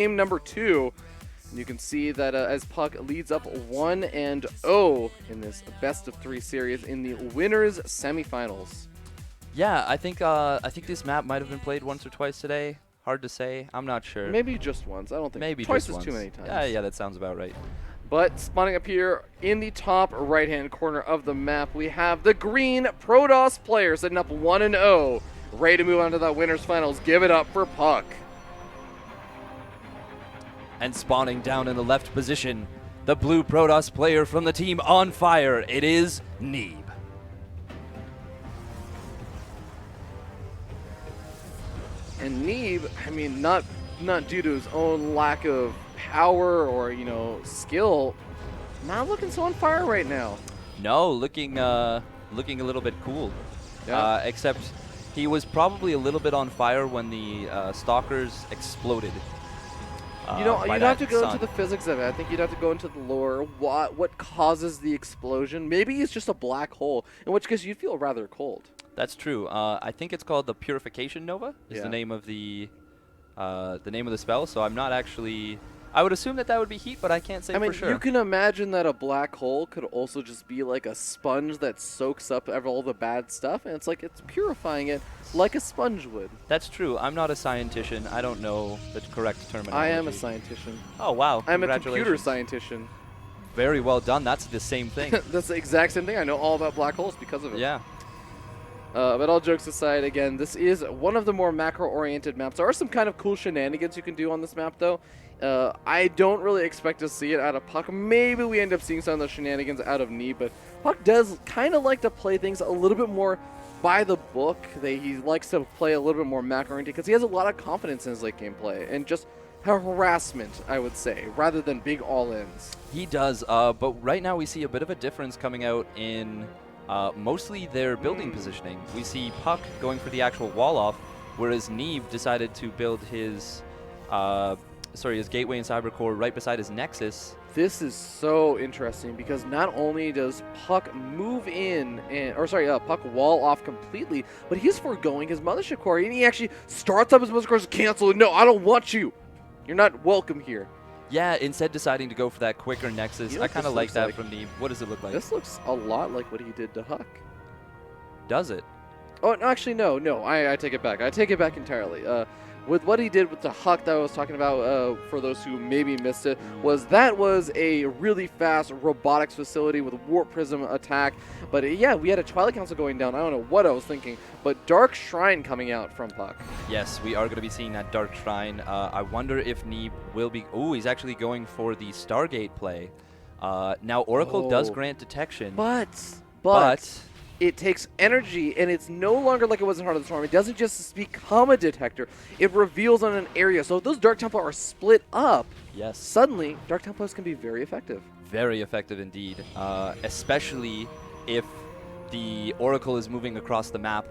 game number 2. And you can see that as puCK leads up 1-0 in this best-of-3 series in the winners semifinals. Yeah, I think this map might have been played once or twice today. Hard to say. I'm not sure. Maybe just once. I don't think Maybe twice just is once. too many times. Yeah, that sounds about right. But spawning up here in the top right-hand corner of the map, we have the green Protoss player setting up 1-0, ready to move on to the winners finals. Give it up for puCK. And spawning down in the left position, the blue Protoss player from the team on fire. It is Neeb. And Neeb, I mean, not due to his own lack of power or, skill, not looking so on fire right now. No, looking a little bit cool. Yeah. Except he was probably a little bit on fire when the Stalkers exploded. You'd have to go into the physics of it. I think you'd have to go into the lore. What causes the explosion? Maybe it's just a black hole, in which case you'd feel rather cold. That's true. I think it's called the Purification Nova. Is the name of the spell. So I'm not actually. I would assume that would be heat, but I can't say for sure. You can imagine that a black hole could also just be like a sponge that soaks up all the bad stuff, and it's purifying it like a sponge would. That's true. I'm not a scientician. I don't know the correct terminology. I am a scientician. Oh, wow. I'm a computer scientician. Very well done. That's the same thing. That's the exact same thing. I know all about black holes because of it. Yeah. But all jokes aside, again, this is one of the more macro-oriented maps. There are some kind of cool shenanigans you can do on this map, though. I don't really expect to see it out of puCK. Maybe we end up seeing some of those shenanigans out of Neeb, but puCK does kind of like to play things a little bit more by the book. He likes to play a little bit more macro-oriented because he has a lot of confidence in his late game play and just harassment, I would say, rather than big all-ins. He does, but right now we see a bit of a difference coming out in mostly their building positioning. We see puCK going for the actual wall off, whereas Neeb decided to build his gateway and cybercore right beside his nexus. This is so interesting because not only does puCK move in, puCK wall off completely, but he's foregoing his mothership core, and he actually starts up his mothership core to cancel it. No, I don't want you. You're not welcome here. Yeah, instead deciding to go for that quicker nexus. I kind of like that from Neeb. What does it look like? This looks a lot like what he did to huCK. Does it? Oh, no, actually, no. I take it back. I take it back entirely. With what he did with the huCK that I was talking about, for those who maybe missed it, was a really fast robotics facility with a warp prism attack. But yeah, we had a Twilight Council going down. I don't know what I was thinking, but Dark Shrine coming out from puCK. Yes, we are going to be seeing that Dark Shrine. I wonder if Neeb will be. Ooh, he's actually going for the Stargate play. Now Oracle does grant detection, but it takes energy, and it's no longer like it was in Heart of the Storm. It doesn't just become a detector. It reveals on an area. So if those Dark Templar are split up, yes, suddenly Dark Templars can be very effective. Very effective indeed, especially if the Oracle is moving across the map,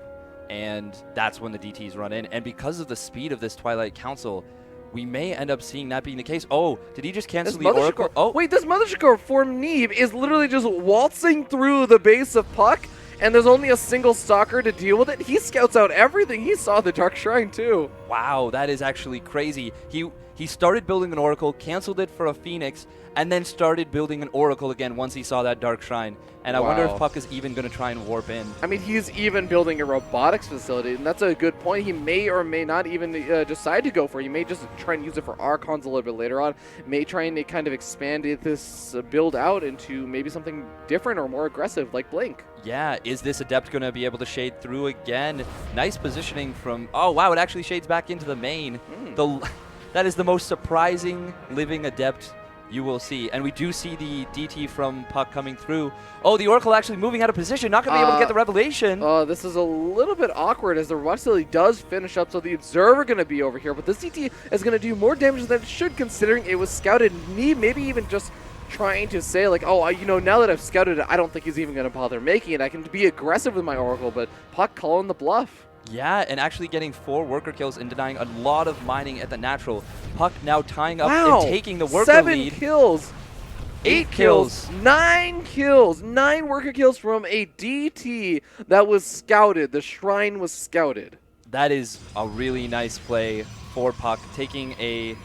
and that's when the DTs run in. And because of the speed of this Twilight Council, we may end up seeing that being the case. Oh, did he just cancel the Oracle? Oh, wait, this mothership core from Neeb is literally just waltzing through the base of puCK, and there's only a single stalker to deal with it. He scouts out everything. He saw the Dark Shrine too. Wow, that is actually crazy. He started building an Oracle, canceled it for a Phoenix, and then started building an Oracle again once he saw that Dark Shrine. And I wonder if puCK is even going to try and warp in. I mean, he's even building a robotics facility, and that's a good point. He may or may not even decide to go for it. He may just try and use it for Archons a little bit later on. May try and kind of expand this build out into maybe something different or more aggressive, like Blink. Yeah, is this Adept going to be able to shade through again? Nice positioning from... Oh, wow, it actually shades back into the main. That is the most surprising living Adept you will see. And we do see the DT from puCK coming through. Oh, the Oracle actually moving out of position. Not going to be able to get the Revelation. This is a little bit awkward as the robotics facility does finish up, so the Observer going to be over here. But this DT is going to do more damage than it should, considering it was scouted. Maybe even just trying to say, like, oh, now that I've scouted it, I don't think he's even going to bother making it. I can be aggressive with my Oracle, but puCK calling the bluff. Yeah, and actually getting 4 worker kills and denying a lot of mining at the natural. puCK now tying up and taking the worker lead. 7 kills. 8 kills. 9 kills. 9 worker kills from a DT that was scouted. The Shrine was scouted. That is a really nice play for puCK, taking a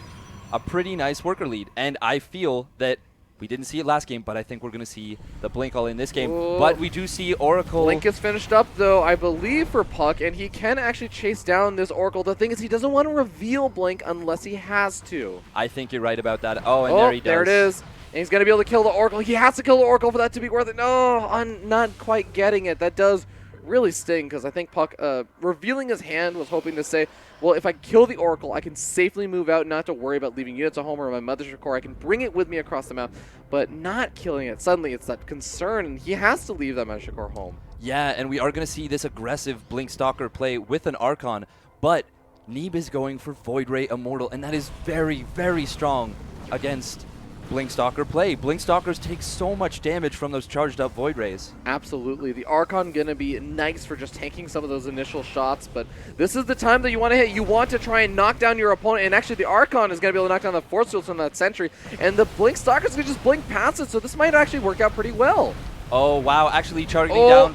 a pretty nice worker lead. And I feel that we didn't see it last game, but I think we're going to see the Blink all in this game. Whoa. But we do see Oracle. Blink is finished up, though, I believe, for puCK, and he can actually chase down this Oracle. The thing is, he doesn't want to reveal Blink unless he has to. I think you're right about that. Oh, and there he does. There it is. And he's going to be able to kill the Oracle. He has to kill the Oracle for that to be worth it. No, I'm not quite getting it. That does really sting, because I think puCK, revealing his hand, was hoping to say, well, if I kill the Oracle, I can safely move out, not to worry about leaving units at home or my mothership core. I can bring it with me across the map, but not killing it. Suddenly, it's that concern, and he has to leave that mothership core home. Yeah, and we are going to see this aggressive Blink Stalker play with an Archon, but Neeb is going for Void Ray Immortal, and that is very, very strong against Blink Stalker play. Blink Stalkers take so much damage from those charged up Void Rays. Absolutely. The Archon going to be nice for just tanking some of those initial shots, but this is the time that you want to hit. You want to try and knock down your opponent, and actually the Archon is going to be able to knock down the Force Fields from that Sentry, and the Blink Stalkers can just blink past it, so this might actually work out pretty well. Oh, wow. Actually targeting down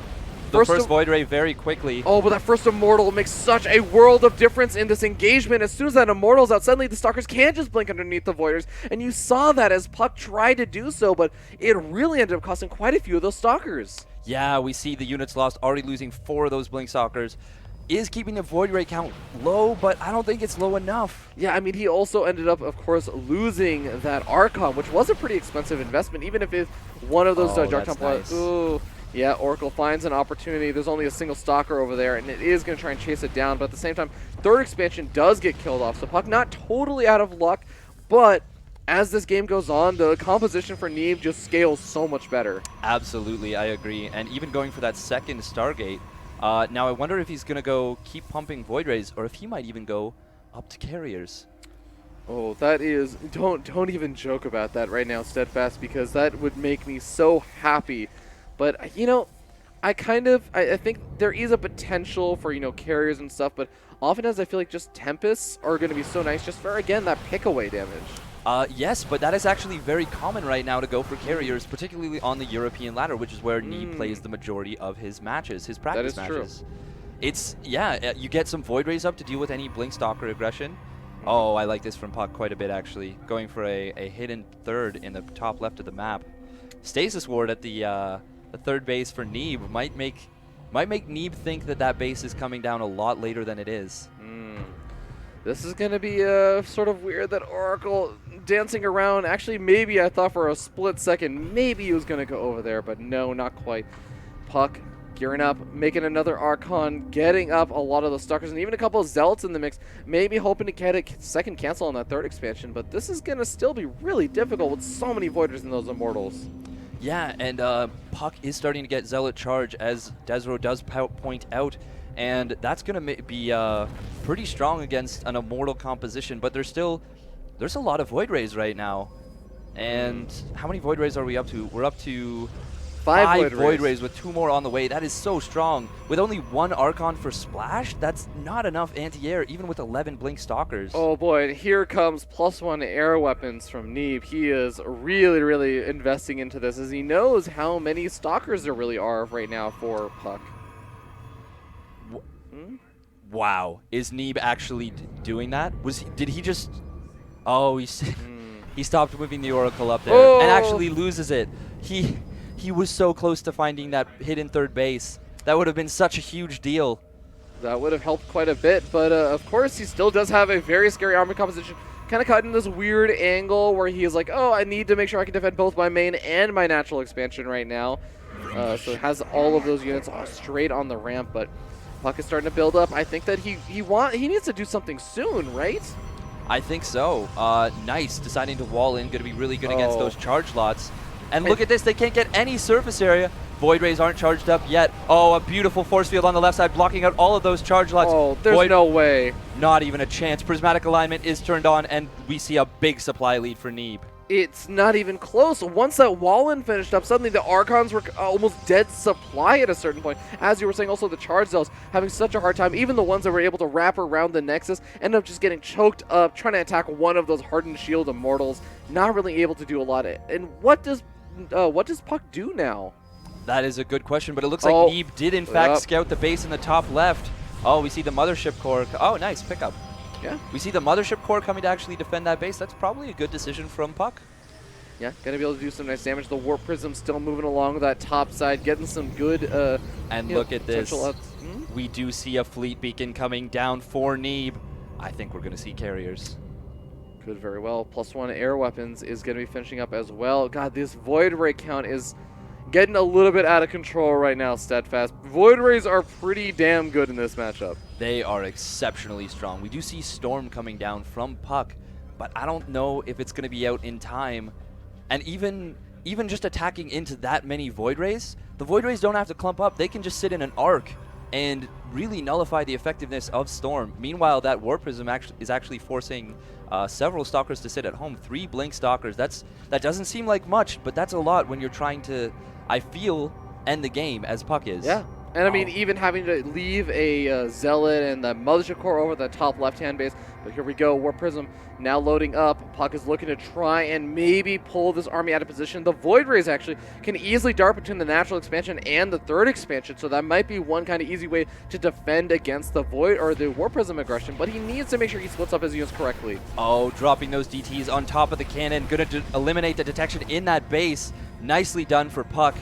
the first Void Ray very quickly. Oh, but that first Immortal makes such a world of difference in this engagement. As soon as that Immortal's out, suddenly the Stalkers can't just blink underneath the Voiders. And you saw that as puCK tried to do so, but it really ended up costing quite a few of those Stalkers. Yeah, we see the units lost, already losing 4 of those Blink Stalkers. Is keeping the Void Ray count low, but I don't think it's low enough. Yeah, I mean, he also ended up, of course, losing that Archon, which was a pretty expensive investment, even if it's one of those Dark Templars. Ooh. Yeah, Oracle finds an opportunity. There's only a single Stalker over there, and it is going to try and chase it down. But at the same time, third expansion does get killed off. So puCK not totally out of luck, but as this game goes on, the composition for Neeb just scales so much better. Absolutely, I agree. And even going for that second Stargate. Now I wonder if he's going to go keep pumping Void Rays, or if he might even go up to Carriers. Oh, that is... Don't even joke about that right now, Steadfast, because that would make me so happy. But, you know, I think there is a potential for, you know, Carriers and stuff, but oftentimes I feel like just Tempests are going to be so nice just for, again, that pick-away damage. Yes, but that is actually very common right now to go for Carriers, particularly on the European ladder, which is where Neeb plays the majority of his matches, his practice matches. True. It's, yeah, you get some Void Rays up to deal with any Blink Stalker aggression. Oh, I like this from puCK quite a bit, actually. Going for a hidden third in the top left of the map. Stasis Ward at the third base for Neeb might make Neeb think that base is coming down a lot later than it is. This is going to be sort of weird that Oracle dancing around. Actually, maybe I thought for a split second maybe he was going to go over there, but no, not quite. puCK gearing up, making another Archon, getting up a lot of the Stalkers, and even a couple of Zealots in the mix, maybe hoping to get a second cancel on that third expansion, but this is going to still be really difficult with so many Voiders in those Immortals. Yeah, and puCK is starting to get Zealot charge, as Desro does point out, and that's going to be pretty strong against an Immortal composition, but there's a lot of Void Rays right now. And how many Void Rays are we up to? We're up to 5 Void Rays with 2 more on the way. That is so strong. With only 1 Archon for Splash, that's not enough anti-air, even with 11 Blink Stalkers. Oh boy, and here comes +1 air weapons from Neeb. He is really, really investing into this, as he knows how many Stalkers there really are right now for puCK. Wow, is Neeb actually doing that? Did he just... Oh, he stopped moving the Oracle up there and actually loses it. He was so close to finding that hidden third base. That would have been such a huge deal. That would have helped quite a bit, but of course he still does have a very scary armor composition. Kind of caught in this weird angle where he's like, oh, I need to make sure I can defend both my main and my natural expansion right now. So it has all of those units straight on the ramp, but puCK is starting to build up. I think that he needs to do something soon, right? I think so. Nice, deciding to wall in, going to be really good against those charge lots. And look at this, they can't get any surface area. Void Rays aren't charged up yet. Oh, a beautiful force field on the left side, blocking out all of those charge lots. Oh, there's no way. Not even a chance. Prismatic alignment is turned on, and we see a big supply lead for Neeb. It's not even close. Once that Wallen finished up, suddenly the Archons were almost dead supply at a certain point. As you were saying, also the charge cells having such a hard time. Even the ones that were able to wrap around the Nexus end up just getting choked up, trying to attack one of those hardened shield Immortals. Not really able to do a lot. And what does puCK do now? That is a good question, but it looks like Neeb did in fact scout the base in the top left. Oh, we see the Mothership Core. Oh, nice pickup. Yeah. We see the Mothership Core coming to actually defend that base. That's probably a good decision from puCK. Yeah, gonna be able to do some nice damage. The Warp Prism still moving along that top side, getting some good and look at this. Hmm? We do see a fleet beacon coming down for Neeb. I think we're gonna see carriers. Could very well. +1 air weapons is gonna be finishing up as well. God, this Void Ray count is getting a little bit out of control right now, Steadfast. Void Rays are pretty damn good in this matchup. They are exceptionally strong. We do see Storm coming down from puCK, but I don't know if it's gonna be out in time. And even just attacking into that many Void Rays, the Void Rays don't have to clump up. They can just sit in an arc and really nullify the effectiveness of Storm. Meanwhile, that Warp Prism is actually forcing several Stalkers to sit at home. 3 Blink Stalkers. That doesn't seem like much, but that's a lot when you're trying to, I feel, end the game as puCK is. Yeah. And I mean, even having to leave a Zealot and the Mothership Core over the top left-hand base. But here we go, Warp Prism now loading up. puCK is looking to try and maybe pull this army out of position. The Void Rays actually can easily dart between the natural expansion and the third expansion. So that might be one kind of easy way to defend against the Void or the Warp Prism aggression. But he needs to make sure he splits up his units correctly. Oh, dropping those DTs on top of the cannon. Gonna eliminate the detection in that base. Nicely done for puCK.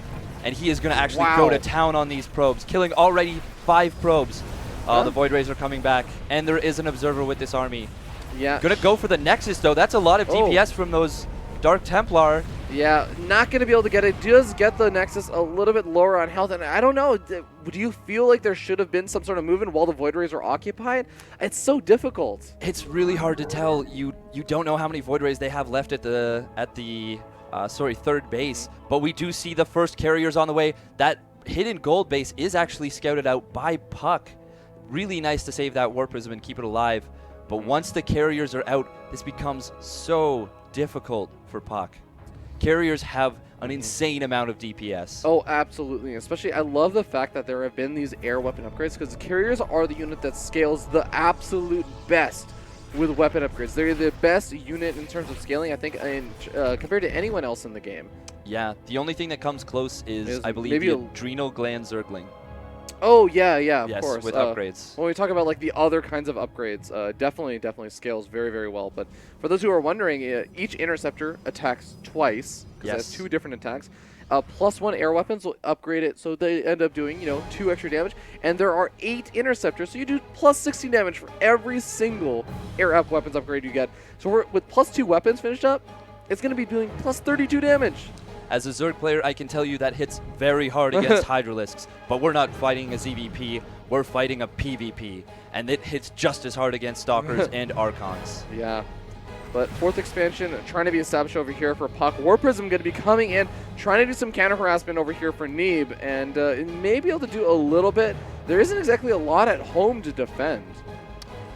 And he is going to actually go to town on these probes, killing already 5 probes. The Void Rays are coming back, and there is an observer with this army. Yeah. Gonna go for the Nexus, though. That's a lot of DPS from those Dark Templar. Yeah, not going to be able to get it. Does get the Nexus a little bit lower on health, and I don't know, do you feel like there should have been some sort of movement while the Void Rays are occupied? It's so difficult. It's really hard to tell. You don't know how many Void Rays they have left at the third base, but we do see the first carriers on the way. That hidden gold base is actually scouted out by puCK. Really nice to save that Warp Prism and keep it alive. But once the carriers are out, this becomes so difficult for puCK. Carriers have an insane amount of DPS. Oh, absolutely. Especially, I love the fact that there have been these air weapon upgrades, because carriers are the unit that scales the absolute best with weapon upgrades. They're the best unit in terms of scaling, I think, compared to anyone else in the game. Yeah, the only thing that comes close is I believe, the Adrenal Gland Zergling. Oh, yeah, of yes, course. With upgrades. When we talk about like the other kinds of upgrades, definitely scales very, very well. But for those who are wondering, each interceptor attacks twice, because it has 2 different attacks. +1 air weapons will upgrade it, so they end up doing, 2 extra damage. And there are 8 interceptors, so you do +16 damage for every single air up weapons upgrade you get. So with +2 weapons finished up, it's going to be doing +32 damage. As a Zerg player, I can tell you that hits very hard against Hydralisks, but we're not fighting a ZVP, we're fighting a PvP, and it hits just as hard against Stalkers and Archons. Yeah. But 4th expansion trying to be established over here for puCK. Warp Prism going to be coming in, trying to do some counter harassment over here for Neeb, and may be able to do a little bit. There isn't exactly a lot at home to defend.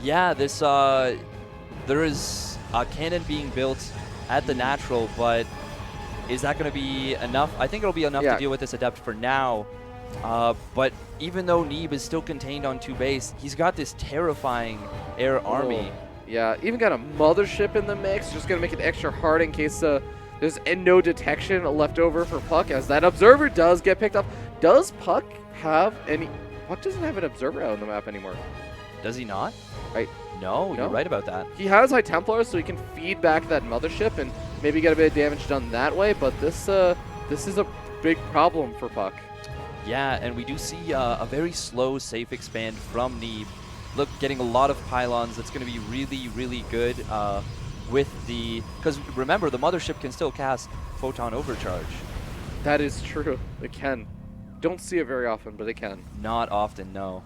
Yeah, this there is a cannon being built at the natural, but is that going to be enough? I think it'll be enough to deal with this Adept for now. But even though Neeb is still contained on 2 base, he's got this terrifying air army. Yeah, even got a Mothership in the mix, just going to make it extra hard in case there's no detection left over for puCK, as that Observer does get picked up. Does puCK have any... puCK doesn't have an Observer out on the map anymore. Does he not? No, you're right about that. He has High Templars, so he can feed back that Mothership and maybe get a bit of damage done that way, but this is a big problem for puCK. Yeah, and we do see a very slow safe expand from Neeb. Look, getting a lot of pylons. That's going to be really, really good with the... Because remember, the Mothership can still cast Photon Overcharge. That is true. It can. Don't see it very often, but it can. Not often, no.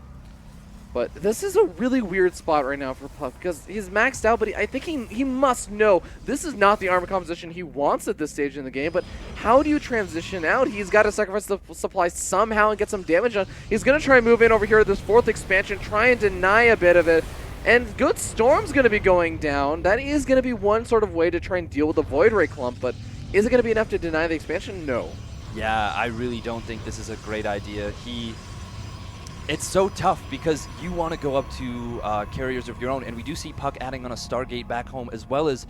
But this is a really weird spot right now for puCK, because he's maxed out, but I think he must know this is not the armor composition he wants at this stage in the game. But how do you transition out? He's got to sacrifice the supply somehow and get some damage on. He's going to try and move in over here to this 4th expansion, try and deny a bit of it. And good Storm's going to be going down. That is going to be one sort of way to try and deal with the Void Ray clump, but is it going to be enough to deny the expansion? No. Yeah, I really don't think this is a great idea. It's so tough because you want to go up to carriers of your own, and we do see puCK adding on a Stargate back home, as well as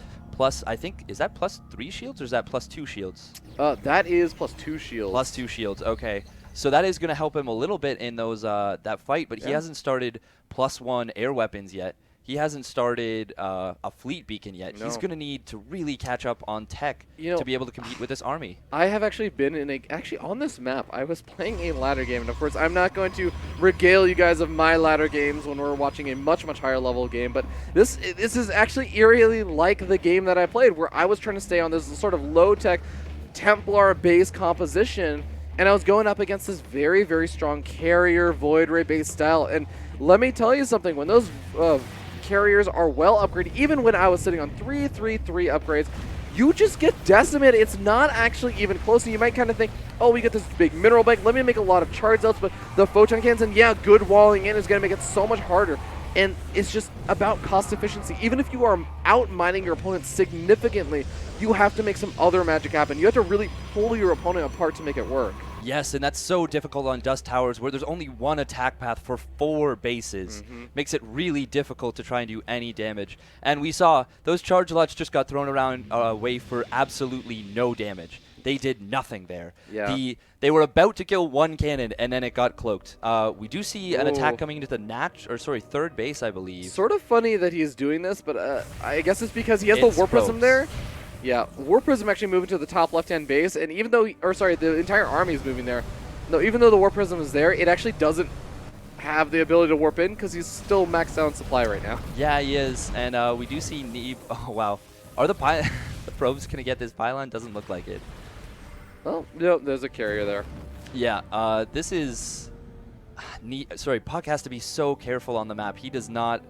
I think, is that +3 shields or is that +2 shields? That is +2 shields. +2 shields, okay. So that is going to help him a little bit in those that fight, but he hasn't started +1 air weapons yet. he hasn't started a fleet beacon yet. No. He's going to need to really catch up on tech to be able to compete with this army. I have actually been actually on this map, I was playing a ladder game, and of course I'm not going to regale you guys of my ladder games when we're watching a much higher level game, but this is actually eerily like the game that I played, where I was trying to stay on this sort of low-tech Templar base composition, and I was going up against this very strong carrier Void Ray based style. And let me tell you something, when those carriers are well upgraded, even when I was sitting on 3 upgrades, you just get decimated. It's not actually even close. And you might kind of think, oh, we get this big mineral bank, let me make a lot of charge outs, but the photon cannons, and yeah, good walling in is going to make it so much harder. And it's just about cost efficiency. Even if you are out mining your opponent significantly, you have to make some other magic happen. You have to really pull your opponent apart to make it work. Yes, and that's so difficult on Dust Towers, where there's only one attack path for 4 bases. Makes it really difficult to try and do any damage. And we saw those charge lots just got thrown around away for absolutely no damage. They did nothing there. Yeah. They were about to kill one cannon, and then it got cloaked. We do see an attack coming into the third base, I believe. Sort of funny that he's doing this, but I guess it's because he has the War Prism there. Yeah, War Prism actually moving to the top left-hand base, and even though, the entire army is moving there. No, even though the War Prism is there, it actually doesn't have the ability to warp in because he's still maxed out on supply right now. Yeah, he is, and we do see Neeb. Oh wow, are the the probes gonna get this pylon? Doesn't look like it. Well, no, there's a carrier there. Yeah, this is. puCK has to be so careful on the map. He does not.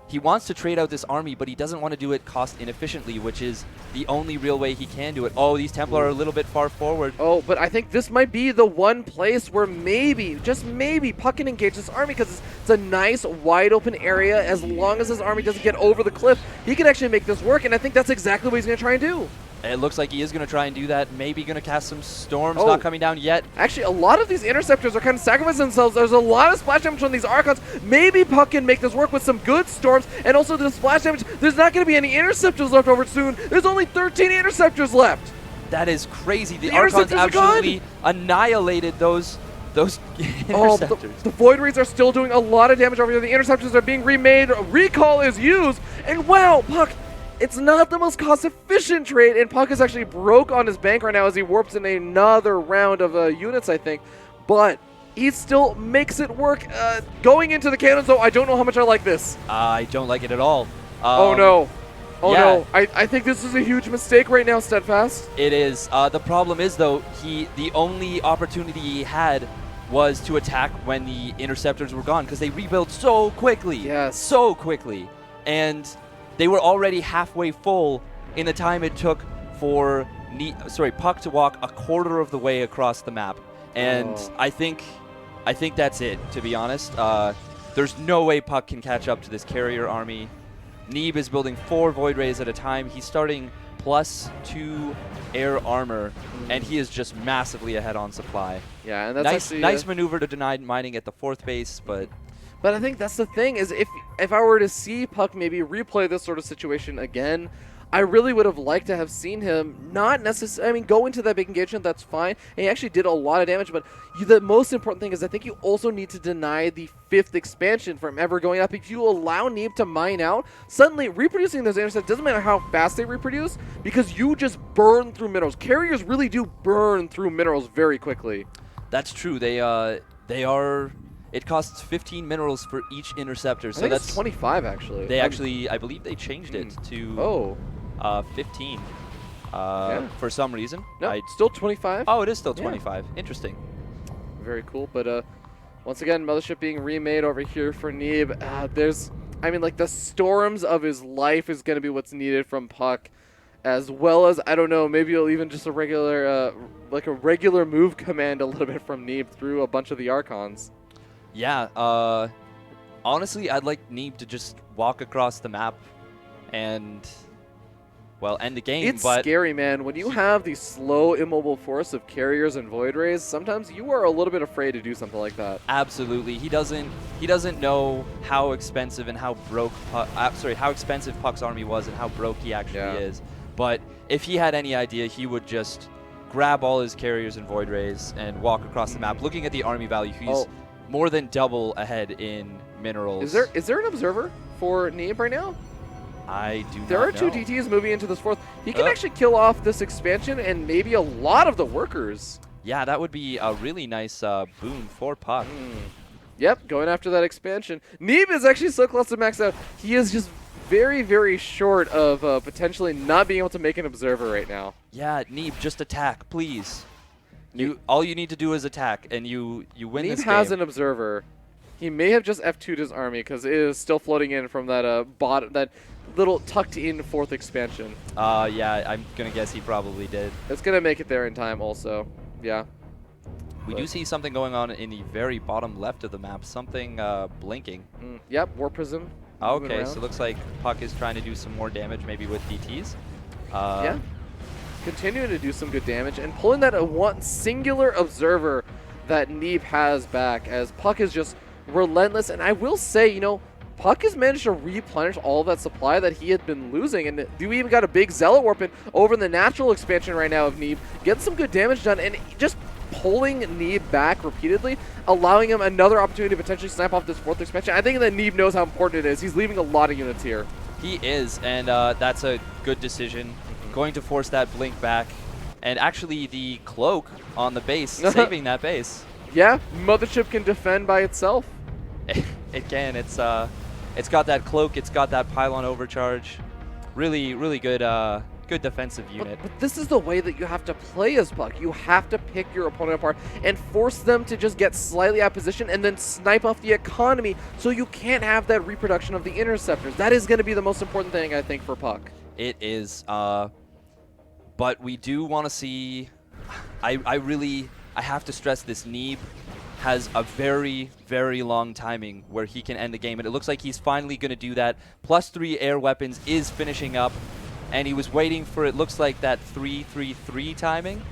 He wants to trade out this army, but he doesn't want to do it cost inefficiently, which is the only real way he can do it. Oh, these Templar are a little bit far forward. Oh, but I think this might be the one place where maybe, just maybe, puCK can engage this army, because it's a nice, wide open area. As long as his army doesn't get over the cliff, he can actually make this work, and I think that's exactly what he's going to try and do. It looks like he is going to try and do that. Maybe going to cast some storms. Not coming down yet. Actually, a lot of these interceptors are kind of sacrificing themselves. There's a lot of splash damage on these Archons. Maybe puCK can make this work with some good storms, and also the splash damage. There's not going to be any interceptors left over soon. There's only 13 interceptors left. That is crazy. The Archons absolutely annihilated those interceptors. The Void Rays are still doing a lot of damage over here. The interceptors are being remade. Recall is used, and wow, puCK. It's not the most cost-efficient trade, and puCK is actually broke on his bank right now as he warps in another round of units, I think. But he still makes it work. Going into the cannons, though, I don't know how much I like this. I don't like it at all. Oh, no. Oh, yeah. No. I think this is a huge mistake right now, Steadfast. It is. The problem is, though, the only opportunity he had was to attack when the interceptors were gone, because they rebuilt so quickly. Yes. So quickly. And they were already halfway full in the time it took for puCK to walk a quarter of the way across the map. And I think that's it, to be honest. There's no way puCK can catch up to this carrier army. Neeb is building 4 Void Rays at a time. He's starting +2 air armor, and he is just massively ahead on supply. Yeah, and that's nice maneuver to deny mining at the 4th base, but I think that's the thing, is if I were to see puCK maybe replay this sort of situation again, I really would have liked to have seen him not necessarily, I mean, go into that big engagement, that's fine, and he actually did a lot of damage, but the most important thing is I think you also need to deny the 5th expansion from ever going up. If you allow Neeb to mine out, suddenly reproducing those intercepts doesn't matter how fast they reproduce, because you just burn through minerals. Carriers really do burn through minerals very quickly. That's true. They are. It costs 15 minerals for each interceptor, so that's 25 actually. They actually, I believe, they changed it to 15 for some reason. No, still 25. Oh, it is still 25. Yeah. Interesting. Very cool, but once again, Mothership being remade over here for Neeb. The storms of his life is going to be what's needed from puCK, as well as, I don't know, maybe even just a regular move command a little bit from Neeb through a bunch of the Archons. Yeah, honestly, I'd like Neeb to just walk across the map and, well, end the game. It's scary, man. When you have the slow, immobile force of carriers and Void Rays, sometimes you are a little bit afraid to do something like that. Absolutely. He doesn't know how expensive and how broke how expensive puCK's army was and how broke he actually is. But if he had any idea, he would just grab all his carriers and Void Rays and walk across the map. Looking at the army value, he's more than double ahead in minerals. Is there an observer? for Neeb right now? I do There not are two know. DTs moving into this fourth. He can actually kill off this expansion and maybe a lot of the workers. Yeah, that would be a really nice boon for puCK. Yep, going after that expansion. Neeb is actually so close to max out. He is just very, very short of potentially not being able to make an observer right now. Yeah, Neeb, just attack, please. All you need to do is attack, and you win Neeb this game. has an observer. He may have just F2'd his army because it is still floating in from that that little tucked-in fourth expansion. Yeah, I'm gonna guess he probably did. It's gonna make it there in time, also. Yeah. We do see something going on in the very bottom left of the map. Something blinking. Yep, War Prism. Okay, so it looks like puCK is trying to do some more damage, maybe with DTs. Yeah. Continuing to do some good damage and pulling that one singular observer that Neeb has back, as puCK is just relentless. And I will say, you know, puCK has managed to replenish all of that supply that he had been losing. And we even got a big Zealot Warp in over in the natural expansion right now of Neeb. Getting some good damage done and just pulling Neeb back repeatedly, allowing him another opportunity to potentially snap off this fourth expansion. I think that Neeb knows how important it is. He's leaving a lot of units here. He is, and that's a good decision. Going to force that blink back. And actually the cloak on the base, saving that base. Yeah, Mothership can defend by itself. It can. It's got that cloak. It's got that pylon overcharge. Really, really good. Good defensive unit. But this is the way that you have to play as puCK. You have to pick your opponent apart and force them to just get slightly out of position and then snipe off the economy so you can't have that reproduction of the interceptors. That is going to be the most important thing, I think, for puCK. It is. But we do want to see... I have to stress this. Neeb has a very, very long timing where he can end the game, and it looks like he's finally going to do that. +3 air weapons is finishing up, and he was waiting for, it looks like, that 3-3-3 timing.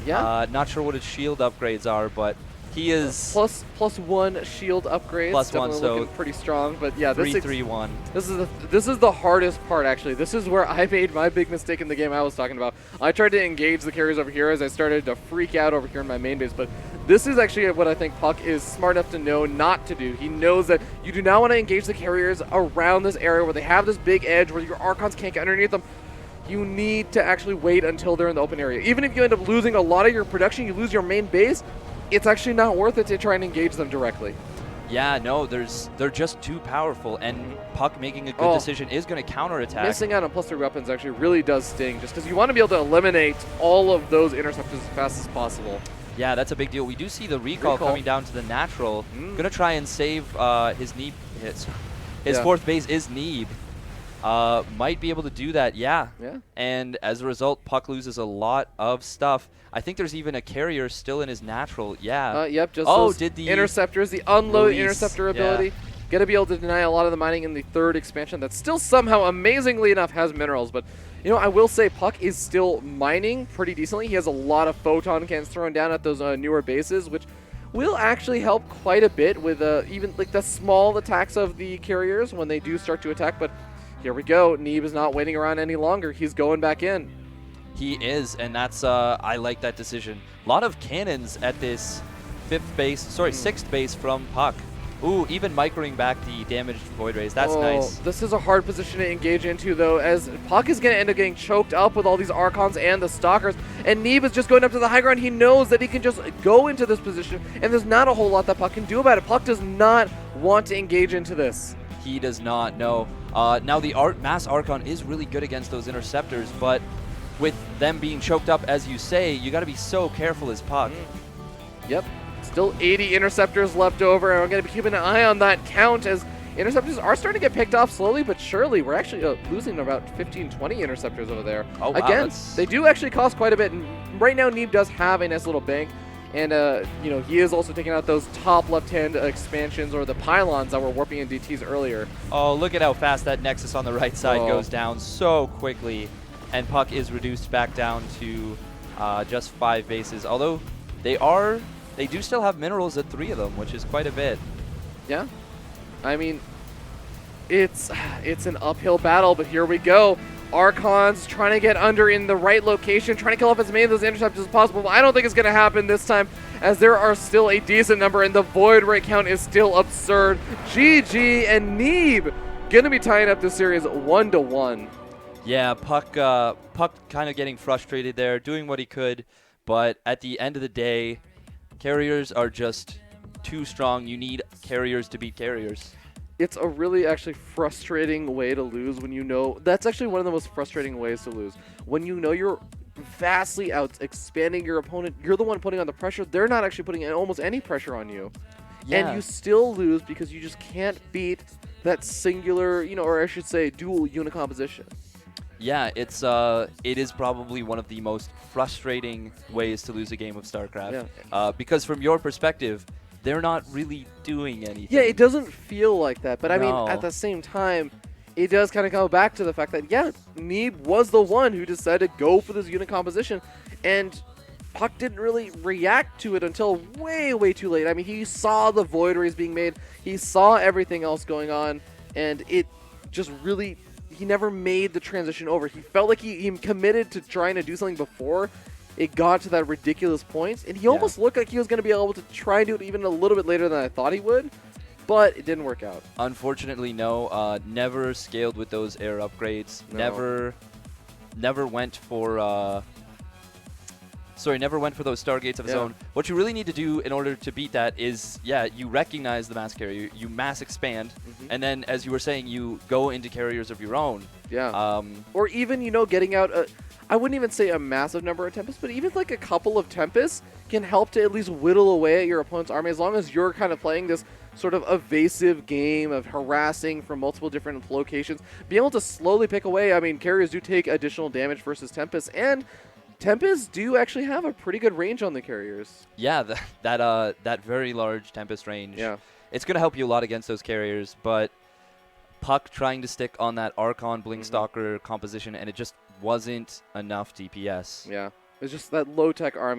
Yeah. Not sure what his shield upgrades are, but he is... +1 shield upgrades. +1, so looking pretty strong, but yeah, 3-3-1. This is the hardest part, actually. This is where I made my big mistake in the game I was talking about. I tried to engage the carriers over here as I started to freak out over here in my main base, but this is actually what I think puCK is smart enough to know not to do. He knows that you do not want to engage the carriers around this area where they have this big edge where your Archons can't get underneath them. You need to actually wait until they're in the open area. Even if you end up losing a lot of your production, you lose your main base, it's actually not worth it to try and engage them directly. Yeah, no, they're just too powerful, and puCK making a good decision is going to counterattack. Missing out on +3 weapons actually really does sting, just because you want to be able to eliminate all of those interceptors as fast as possible. Yeah, that's a big deal. We do see the recall coming down to the natural. Going to try and save his Neeb. His fourth base is Neeb. Might be able to do that, yeah. And as a result, puCK loses a lot of stuff. I think there's even a carrier still in his natural, Yep, just those did the interceptors, the unload interceptor ability. Gonna be able to deny a lot of the mining in the third expansion that still somehow, amazingly enough, has minerals. But, you know, I will say puCK is still mining pretty decently. He has a lot of photon cans thrown down at those newer bases, which will actually help quite a bit with even like the small attacks of the carriers when they do start to attack. But here we go. Neeb is not waiting around any longer. He's going back in. He is, and that's I like that decision. A lot of cannons at this sixth base from puCK. Ooh, even microing back the damaged Void Rays. That's nice. This is a hard position to engage into, though, as puCK is going to end up getting choked up with all these Archons and the Stalkers, and Neeb is just going up to the high ground. He knows that he can just go into this position, and there's not a whole lot that puCK can do about it. puCK does not want to engage into this. He does not, no. Now the Mass Archon is really good against those interceptors, but with them being choked up, as you say, you got to be so careful as puCK. Yep. Still 80 interceptors left over, and we're going to be keeping an eye on that count as interceptors are starting to get picked off slowly but surely. We're actually losing about 15, 20 interceptors over there. Oh, wow, again, they do actually cost quite a bit, and right now Neeb does have a nice little bank. And, you know, he is also taking out those top left-hand expansions or the pylons that were warping in DTs earlier. Oh, look at how fast that Nexus on the right side goes down so quickly. And puCK is reduced back down to just 5 bases. Although they do still have minerals at 3 of them, which is quite a bit. Yeah. I mean, it's an uphill battle, but here we go. Archon's trying to get under in the right location, trying to kill off as many of those interceptors as possible, but I don't think it's going to happen this time, as there are still a decent number, and the Void Ray count is still absurd. GG, and Neeb going to be tying up this series 1-1. Yeah, puCK kind of getting frustrated there, doing what he could, but at the end of the day, carriers are just too strong. You need carriers to beat carriers. It's a really actually frustrating way to lose when you know. That's actually one of the most frustrating ways to lose. When you know you're vastly out expanding your opponent, you're the one putting on the pressure. They're not actually putting almost any pressure on you. Yeah. And you still lose because you just can't beat that singular, or I should say dual unit composition. Yeah, it is probably one of the most frustrating ways to lose a game of StarCraft. Yeah. Because from your perspective, they're not really doing anything. Yeah, it doesn't feel like that. But I mean, No. at the same time, it does kind of go back to the fact that, yeah, Neeb was the one who decided to go for this unit composition. And puCK didn't really react to it until way, way too late. I mean, he saw the Void Rays being made. He saw everything else going on. And it just really, he never made the transition over. He felt like he committed to trying to do something before it got to that ridiculous point, and he almost looked like he was going to be able to try and do it even a little bit later than I thought he would, but it didn't work out. Unfortunately, no. Never scaled with those air upgrades. No. Never went for. Never went for those Stargates of his own. What you really need to do in order to beat that is, you recognize the mass carrier, you mass expand, and then, as you were saying, you go into carriers of your own. Yeah. Or even, getting out I wouldn't even say a massive number of Tempests, but even like a couple of Tempests can help to at least whittle away at your opponent's army, as long as you're kind of playing this sort of evasive game of harassing from multiple different locations. Being able to slowly pick away, I mean, carriers do take additional damage versus Tempests, and Tempests do actually have a pretty good range on the carriers. Yeah, that very large Tempest range. Yeah. It's going to help you a lot against those carriers, but puCK trying to stick on that Archon Blink Stalker composition, and it just wasn't enough DPS. Yeah. It's just that low-tech army.